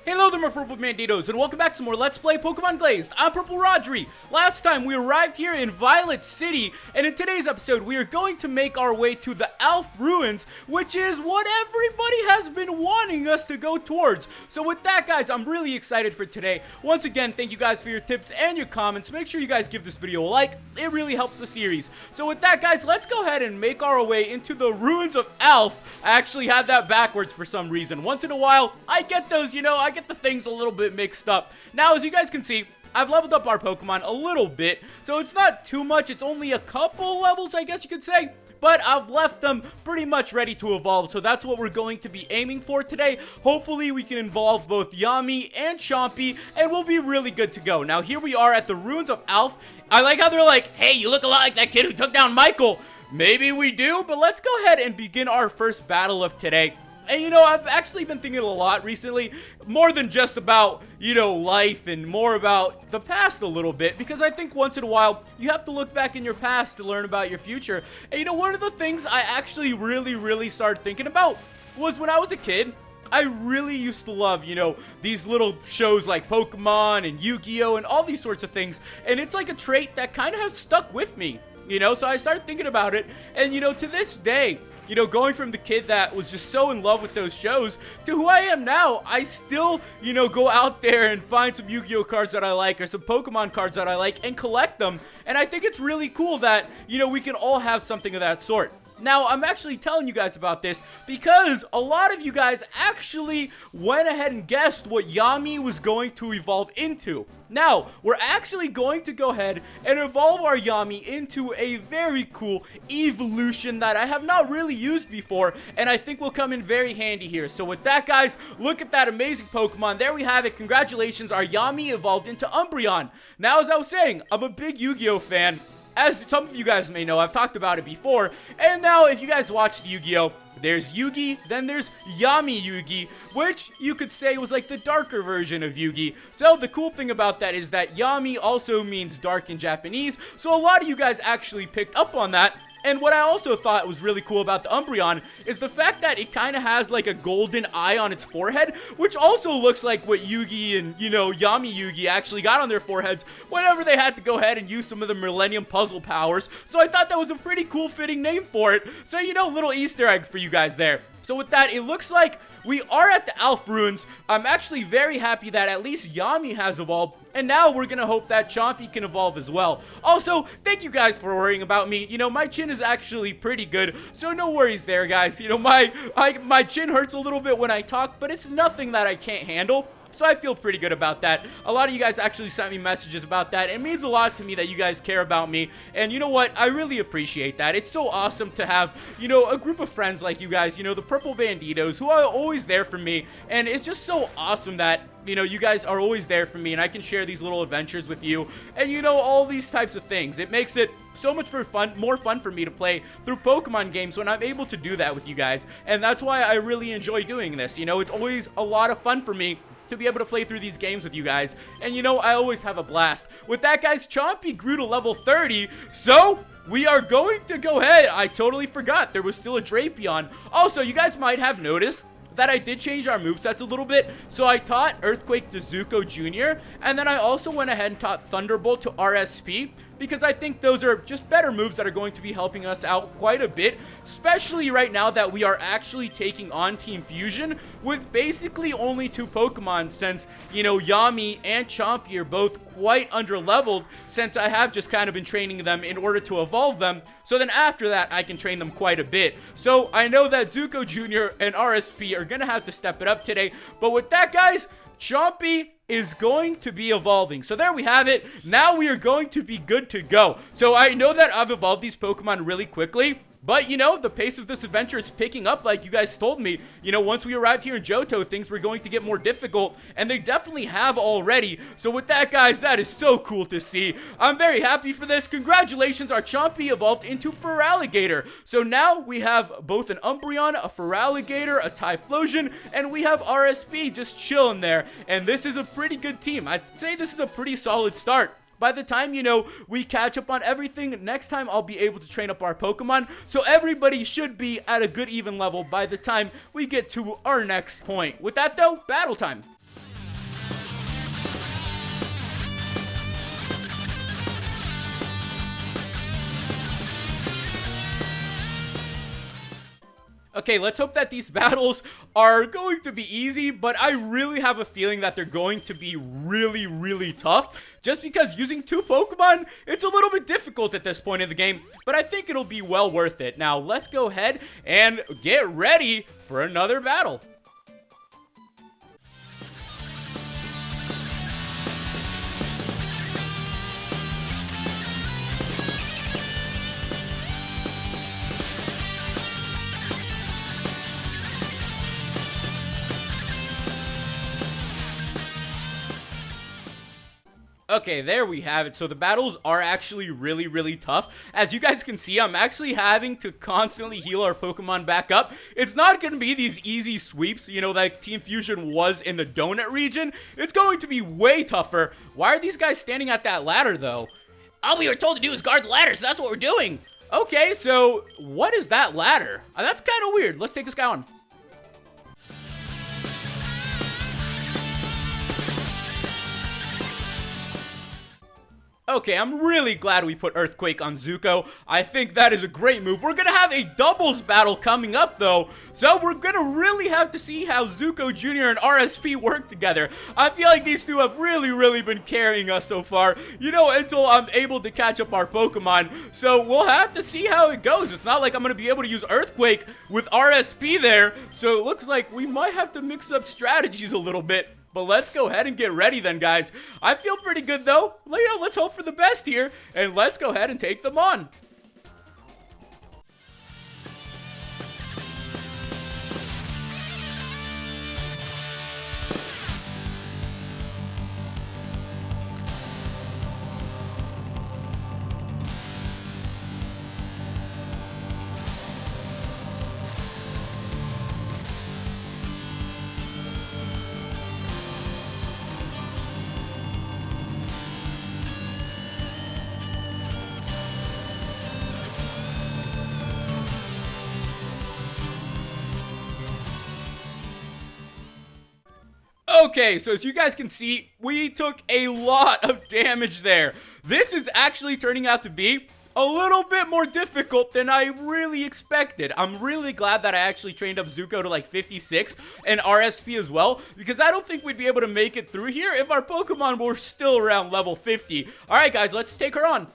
Hello there, my Purple Banditos, and welcome back to more Let's Play Pokemon Glazed. I'm PurpleRodri. Last time, we arrived here in Violet City, and in today's episode, we are going to make our way to the Alph Ruins, which is what everybody has been wanting us to go towards. So with that, guys, I'm really excited for today. Once again, thank you guys for your tips and your comments. Make sure you guys give this video a like. It really helps the series. So with that, guys, let's go ahead and make our way into the Ruins of Alph. I actually had that backwards for some reason. Once in a while, I get those, I get the things a little bit mixed up. Now, as you guys can see, I've leveled up our Pokemon a little bit, so it's not too much. It's only a couple levels, I guess you could say. But I've left them pretty much ready to evolve, so that's what we're going to be aiming for today. Hopefully, we can evolve both Yami and Chompy, and we'll be really good to go. Now, here we are at the Ruins of Alph. I like how they're like, hey, you look a lot like that kid who took down Michael. Maybe we do, but let's go ahead and begin our first battle of today. And, I've actually been thinking a lot recently, more than just about, life and more about the past a little bit, because I think once in a while, you have to look back in your past to learn about your future. And, one of the things I actually really started thinking about was when I was a kid, I really used to love, these little shows like Pokemon and Yu-Gi-Oh! And all these sorts of things. And it's like a trait that kind of has stuck with me, so I started thinking about it. And, to this day, going from the kid that was just so in love with those shows to who I am now, I still, go out there and find some Yu-Gi-Oh cards that I like or some Pokemon cards that I like and collect them. And I think it's really cool that, we can all have something of that sort. Now, I'm actually telling you guys about this because a lot of you guys actually went ahead and guessed what Yami was going to evolve into. Now, we're actually going to go ahead and evolve our Yami into a very cool evolution that I have not really used before, and I think will come in very handy here. So with that, guys, look at that amazing Pokemon. There we have it. Congratulations, our Yami evolved into Umbreon. Now, as I was saying, I'm a big Yu-Gi-Oh fan. As some of you guys may know, I've talked about it before. And now, if you guys watched Yu-Gi-Oh!, there's Yugi, then there's Yami Yugi, which you could say was like the darker version of Yugi. So the cool thing about that is that Yami also means dark in Japanese. So a lot of you guys actually picked up on that. And what I also thought was really cool about the Umbreon is the fact that it kind of has like a golden eye on its forehead, which also looks like what Yugi and, Yami Yugi actually got on their foreheads whenever they had to go ahead and use some of the Millennium Puzzle powers. So I thought that was a pretty cool fitting name for it. So, little Easter egg for you guys there. So with that, it looks like we are at the Alph Ruins. I'm actually very happy that at least Yami has evolved. And now we're going to hope that Chompy can evolve as well. Also, thank you guys for worrying about me. My chin is actually pretty good, so no worries there, guys. My chin hurts a little bit when I talk, but it's nothing that I can't handle. So I feel pretty good about that. A lot of you guys actually sent me messages about that. It means a lot to me that you guys care about me. And you know what? I really appreciate that. It's so awesome to have, a group of friends like you guys, the Purple Banditos, who are always there for me. And it's just so awesome that, you guys are always there for me and I can share these little adventures with you and, all these types of things. It makes it so much more fun for me to play through Pokemon games when I'm able to do that with you guys. And that's why I really enjoy doing this. It's always a lot of fun for me to be able to play through these games with you guys. And I always have a blast. With that, guys, Chompy grew to level 30. So we are going to go ahead. I totally forgot there was still a Drapion. Also, you guys might have noticed that I did change our movesets a little bit. So I taught Earthquake to Zuko Jr. And then I also went ahead and taught Thunderbolt to RSP, because I think those are just better moves that are going to be helping us out quite a bit, especially right now that we are actually taking on Team Fusion with basically only 2 Pokemon, since, Yami and Chompy are both quite underleveled, since I have just kind of been training them in order to evolve them. So then after that, I can train them quite a bit. So I know that Zuko Jr. and RSP are going to have to step it up today. But with that, guys, Chompy is going to be evolving. So there we have it. Now we are going to be good to go. So I know that I've evolved these Pokemon really quickly, but, the pace of this adventure is picking up like you guys told me. Once we arrived here in Johto, things were going to get more difficult, and they definitely have already. So with that, guys, that is so cool to see. I'm very happy for this. Congratulations, our Chompy evolved into Feraligatr. So now we have both an Umbreon, a Feraligatr, a Typhlosion, and we have RSP just chilling there. And this is a pretty good team. I'd say this is a pretty solid start. By the time, we catch up on everything, next time I'll be able to train up our Pokemon. So everybody should be at a good even level by the time we get to our next point. With that, though, battle time. Okay, let's hope that these battles are going to be easy, but I really have a feeling that they're going to be really, really tough. Just because using 2 Pokemon, it's a little bit difficult at this point in the game, but I think it'll be well worth it. Now, let's go ahead and get ready for another battle. Okay, there we have it. So the battles are actually really, really tough. As you guys can see, I'm actually having to constantly heal our Pokemon back up. It's not going to be these easy sweeps, you know, like Team Fusion was in the Donut region. It's going to be way tougher. Why are these guys standing at that ladder, though? All we were told to do is guard the ladder, so that's what we're doing. Okay, so what is that ladder? That's kind of weird. Let's take this guy on. Okay, I'm really glad we put Earthquake on Zuko. I think that is a great move. We're going to have a doubles battle coming up, though. So we're going to really have to see how Zuko Jr. and RSP work together. I feel like these two have really been carrying us so far, you know, until I'm able to catch up our Pokemon. So we'll have to see how it goes. It's not like I'm going to be able to use Earthquake with RSP there. So it looks like we might have to mix up strategies a little bit. But let's go ahead and get ready then, guys. I feel pretty good, though. You know, let's hope for the best here, and let's go ahead and take them on. Okay, so as you guys can see, we took a lot of damage there. This is actually turning out to be a little bit more difficult than I really expected. I'm really glad that I actually trained up Zuko to like 56 and RSP as well, because I don't think we'd be able to make it through here if our Pokemon were still around level 50. Alright guys, let's take her on.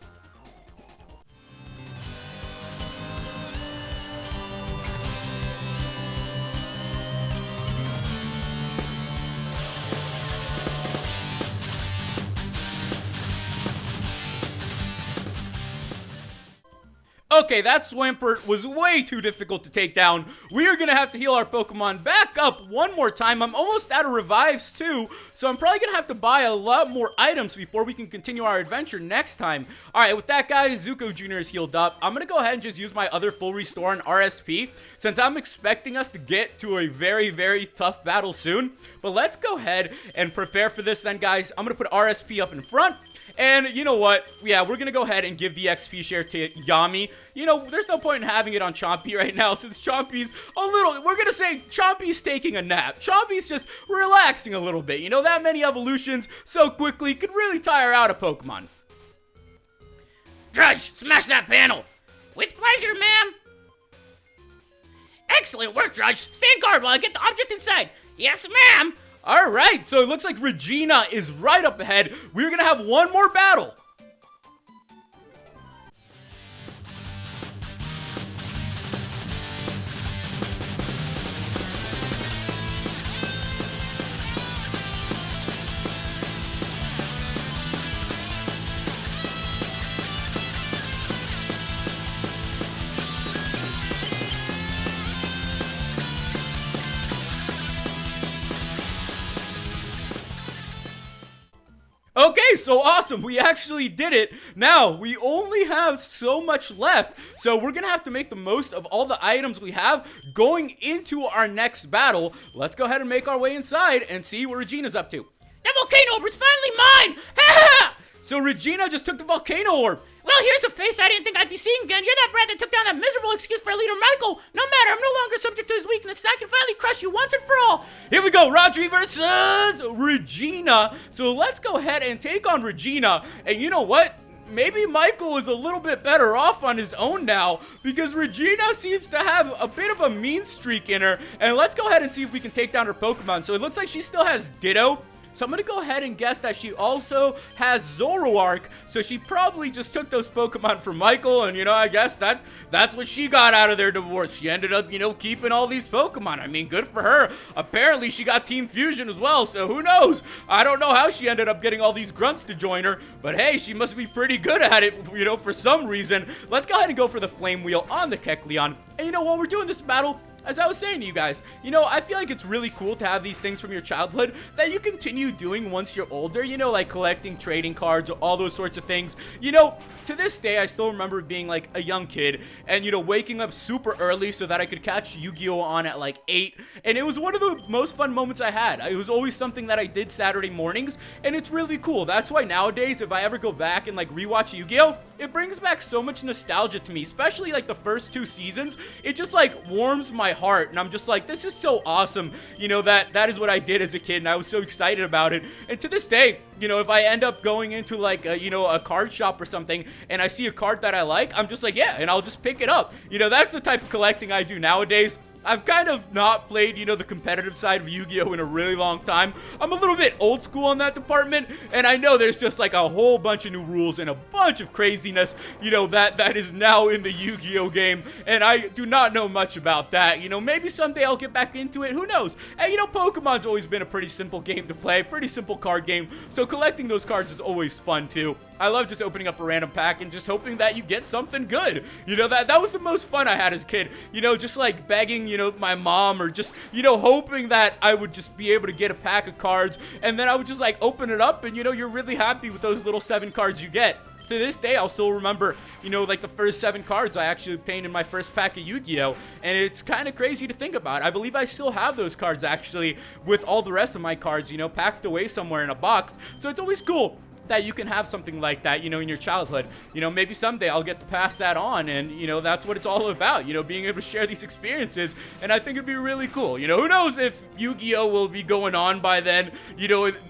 Okay, that Swampert was way too difficult to take down. We are going to have to heal our Pokemon back up one more time. I'm almost out of revives too, so I'm probably going to have to buy a lot more items before we can continue our adventure next time. Alright, with that guys, Zuko Jr. is healed up. I'm going to go ahead and just use my other full restore on RSP, since I'm expecting us to get to a very tough battle soon. But let's go ahead and prepare for this then, guys. I'm going to put RSP up in front. And you know what? Yeah, we're going to go ahead and give the XP share to Yami. You know, there's no point in having it on Chompy right now since Chompy's a little... We're going to say Chompy's taking a nap. Chompy's just relaxing a little bit. You know, that many evolutions so quickly could really tire out a Pokemon. Drudge, smash that panel. With pleasure, ma'am. Excellent work, Drudge. Stand guard while I get the object inside. Yes, ma'am. Alright, so it looks like Regina is right up ahead. We're going to have one more battle. Okay, so awesome. We actually did it. Now, we only have so much left, so we're going to have to make the most of all the items we have going into our next battle. Let's go ahead and make our way inside and see what Regina's up to. That volcano orb is finally mine! Ha! So Regina just took the volcano orb. Well, here's a face I didn't think I'd be seeing again. You're that brat that took down that miserable excuse for our leader, Michael. No matter, I'm no longer subject to his weakness. I can finally crush you once and for all. Here we go, Rhodri versus Regina. So let's go ahead and take on Regina. And you know what? maybe Michael is a little bit better off on his own now, because Regina seems to have a bit of a mean streak in her. And let's go ahead and see if we can take down her Pokemon. So it looks like she still has Ditto. So I'm going to go ahead and guess that she also has Zoroark. So she probably just took those Pokemon from Michael. And, I guess that's what she got out of their divorce. She ended up, keeping all these Pokemon. I mean, good for her. Apparently, she got Team Fusion as well. So who knows? I don't know how she ended up getting all these grunts to join her. But hey, she must be pretty good at it, for some reason. Let's go ahead and go for the Flame Wheel on the Kecleon. And, while we're doing this battle, as I was saying to you guys, I feel like it's really cool to have these things from your childhood that you continue doing once you're older, like collecting trading cards, all those sorts of things. To this day, I still remember being like a young kid and, waking up super early so that I could catch Yu-Gi-Oh! On at like 8. And it was one of the most fun moments I had. It was always something that I did Saturday mornings, and it's really cool. That's why nowadays, if I ever go back and like rewatch Yu-Gi-Oh!, it brings back so much nostalgia to me, especially like the first 2 seasons. It just like warms my heart, and I'm just like, this is so awesome, that is what I did as a kid, and I was so excited about it. And to this day, if I end up going into like a card shop or something and I see a card that I like, I'm just like, yeah, and I'll just pick it up. That's the type of collecting I do nowadays. I've kind of not played, the competitive side of Yu-Gi-Oh! In a really long time. I'm a little bit old school on that department, and I know there's just like a whole bunch of new rules and a bunch of craziness, that is now in the Yu-Gi-Oh! Game, and I do not know much about that. Maybe someday I'll get back into it, who knows? And, Pokemon's always been a pretty simple game to play, pretty simple card game, so collecting those cards is always fun too. I love just opening up a random pack and just hoping that you get something good. That was the most fun I had as a kid. Just like begging, my mom, or just, hoping that I would just be able to get a pack of cards, and then I would just like open it up and, you're really happy with those little 7 cards you get. To this day, I'll still remember, like the first 7 cards I actually obtained in my first pack of Yu-Gi-Oh! And it's kind of crazy to think about. I believe I still have those cards actually with all the rest of my cards, packed away somewhere in a box. So it's always cool that you can have something like that, in your childhood. Maybe someday I'll get to pass that on, and, that's what it's all about, being able to share these experiences, and I think it'd be really cool. Who knows if Yu-Gi-Oh! Will be going on by then,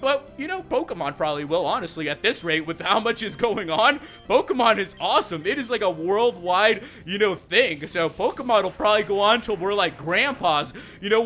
but, Pokemon probably will, honestly, at this rate, with how much is going on. Pokemon is awesome. It is like a worldwide, thing, so Pokemon will probably go on till we're like grandpas.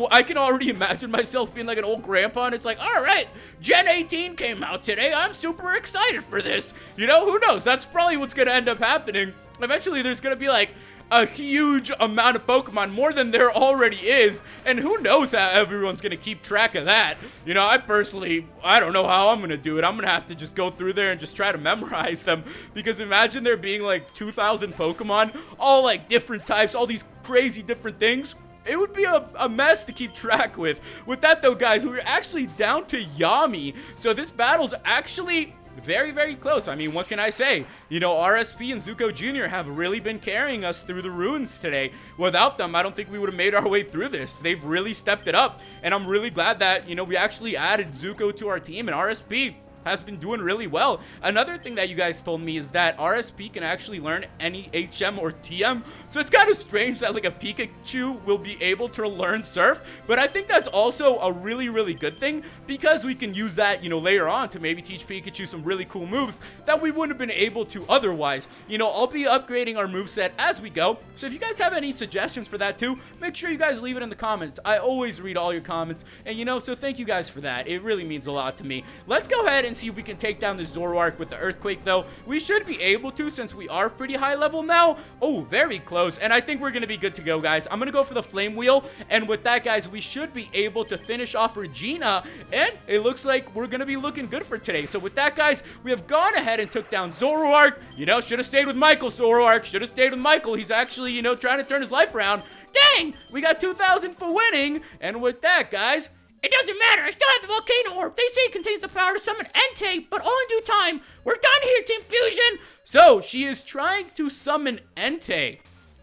I can already imagine myself being like an old grandpa, and it's like, all right, Gen 18 came out today, I'm super excited for this. Who knows? That's probably what's going to end up happening. Eventually, there's going to be like a huge amount of Pokemon, more than there already is, and who knows how everyone's going to keep track of that. I don't know how I'm going to do it. I'm going to have to just go through there and just try to memorize them, because imagine there being like 2,000 Pokemon, all like different types, all these crazy different things. It would be a mess to keep track with. With that though, guys, we're actually down to Yami. So this battle's actually very, very close. I mean, what can I say? RSP and Zuko Jr. have really been carrying us through the ruins today. Without them, I don't think we would have made our way through this. They've really stepped it up, and I'm really glad that, we actually added Zuko to our team, and RSP has been doing really well. Another thing that you guys told me is that RSP can actually learn any HM or TM. So it's kind of strange that like a Pikachu will be able to learn Surf, but I think that's also a really, really good thing, because we can use that, later on to maybe teach Pikachu some really cool moves that we wouldn't have been able to otherwise. I'll be upgrading our moveset as we go. So if you guys have any suggestions for that too, make sure you guys leave it in the comments. I always read all your comments, and so thank you guys for that. It really means a lot to me. Let's go ahead and see if we can take down the Zoroark with the Earthquake, though. We should be able to, since we are pretty high level now. Oh, very close, and I think we're gonna be good to go, guys. I'm gonna go for the Flame Wheel, and with that, guys, we should be able to finish off Regina, and it looks like we're gonna be looking good for today. So with that, guys, we have gone ahead and took down Zoroark. Should have stayed with Michael. Zoroark should have stayed with Michael. He's actually, trying to turn his life around. Dang, we got 2,000 for winning, and with that, guys, it doesn't matter. I still have the Volcano Orb. They say it contains the power to summon Entei, but all in due time. We're done here, Team Fusion. So she is trying to summon Entei.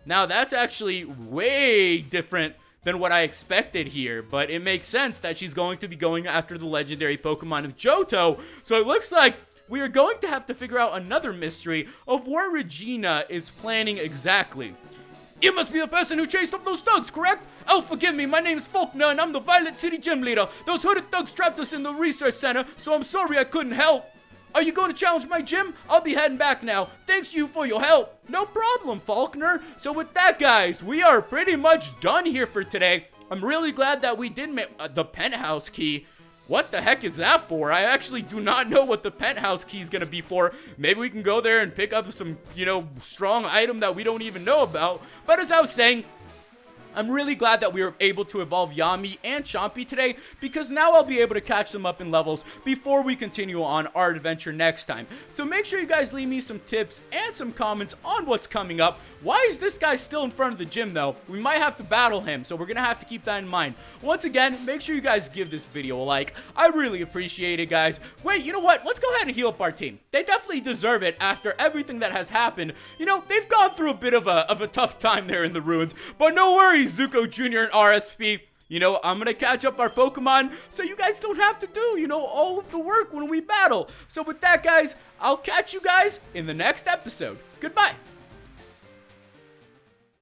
Now that's actually way different than what I expected here, but it makes sense that she's going to be going after the legendary Pokemon of Johto. So it looks like we are going to have to figure out another mystery of where Regina is planning exactly. You must be the person who chased off those thugs, correct? Oh, forgive me, my name is Faulkner, and I'm the Violet City Gym Leader. Those hooded thugs trapped us in the research center, so I'm sorry I couldn't help. Are you going to challenge my gym? I'll be heading back now. Thanks you for your help. No problem, Faulkner. So with that, guys, we are pretty much done here for today. I'm really glad that we did make the penthouse key. What the heck is that for? I actually do not know what the penthouse key is going to be for. Maybe we can go there and pick up some, strong item that we don't even know about. But as I was saying, I'm really glad that we were able to evolve Yami and Chompy today, because now I'll be able to catch them up in levels before we continue on our adventure next time. So make sure you guys leave me some tips and some comments on what's coming up. Why is this guy still in front of the gym though? We might have to battle him, so we're gonna have to keep that in mind. Once again, make sure you guys give this video a like. I really appreciate it, guys. Wait, you know what? Let's go ahead and heal up our team. They definitely deserve it after everything that has happened. They've gone through a bit of a tough time there in the ruins, but no worries, Zuko Jr. and RSP. I'm gonna catch up our Pokemon so you guys don't have to do, all of the work when we battle. So with that, guys, I'll catch you guys in the next episode. Goodbye.